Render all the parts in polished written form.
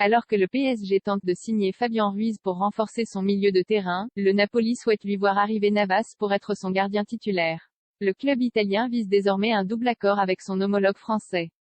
Alors que le PSG tente de signer Fabien Ruiz pour renforcer son milieu de terrain, le Napoli souhaite lui voir arriver Navas pour être son gardien titulaire. Le club italien vise désormais un double accord avec son homologue français.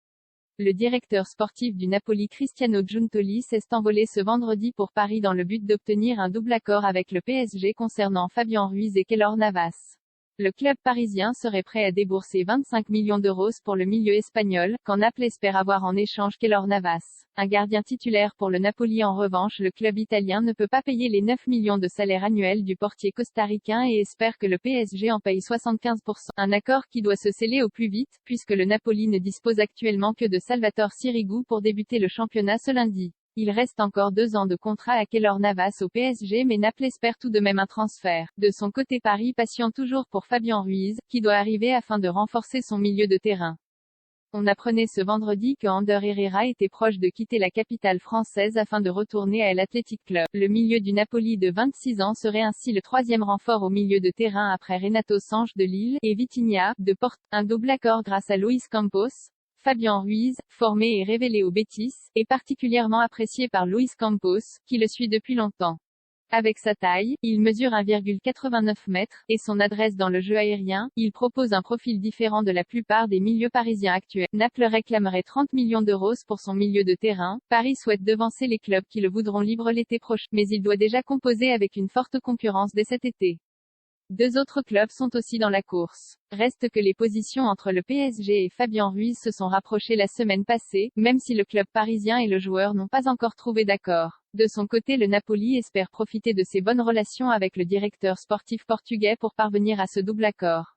Le directeur sportif du Napoli Cristiano Giuntoli s'est envolé ce vendredi pour Paris dans le but d'obtenir un double accord avec le PSG concernant Fabien Ruiz et Keylor Navas. Le club parisien serait prêt à débourser 25 millions d'euros pour le milieu espagnol, quand Naples espère avoir en échange Keylor Navas. Un gardien titulaire pour le Napoli. En revanche, le club italien ne peut pas payer les 9 millions de salaire annuel du portier costaricain et espère que le PSG en paye 75%. Un accord qui doit se sceller au plus vite, puisque le Napoli ne dispose actuellement que de Salvatore Sirigu pour débuter le championnat ce lundi. Il reste encore 2 ans de contrat à Keylor Navas au PSG, mais Naples espère tout de même un transfert. De son côté, Paris patiente toujours pour Fabien Ruiz, qui doit arriver afin de renforcer son milieu de terrain. On apprenait ce vendredi que Ander Herrera était proche de quitter la capitale française afin de retourner à l'Athletic Club. Le milieu du Napoli de 26 ans serait ainsi le 3e renfort au milieu de terrain après Renato Sanches de Lille, et Vitinha, de Porto. Un double accord grâce à Luis Campos. Fabien Ruiz, formé et révélé au Betis, est particulièrement apprécié par Luis Campos, qui le suit depuis longtemps. Avec sa taille, il mesure 1,89 m, et son adresse dans le jeu aérien, il propose un profil différent de la plupart des milieux parisiens actuels. Naples réclamerait 30 millions d'euros pour son milieu de terrain. Paris souhaite devancer les clubs qui le voudront libre l'été prochain, mais il doit déjà composer avec une forte concurrence dès cet été. 2 autres clubs sont aussi dans la course. Reste que les positions entre le PSG et Fabien Ruiz se sont rapprochées la semaine passée, même si le club parisien et le joueur n'ont pas encore trouvé d'accord. De son côté, le Napoli espère profiter de ses bonnes relations avec le directeur sportif portugais pour parvenir à ce double accord.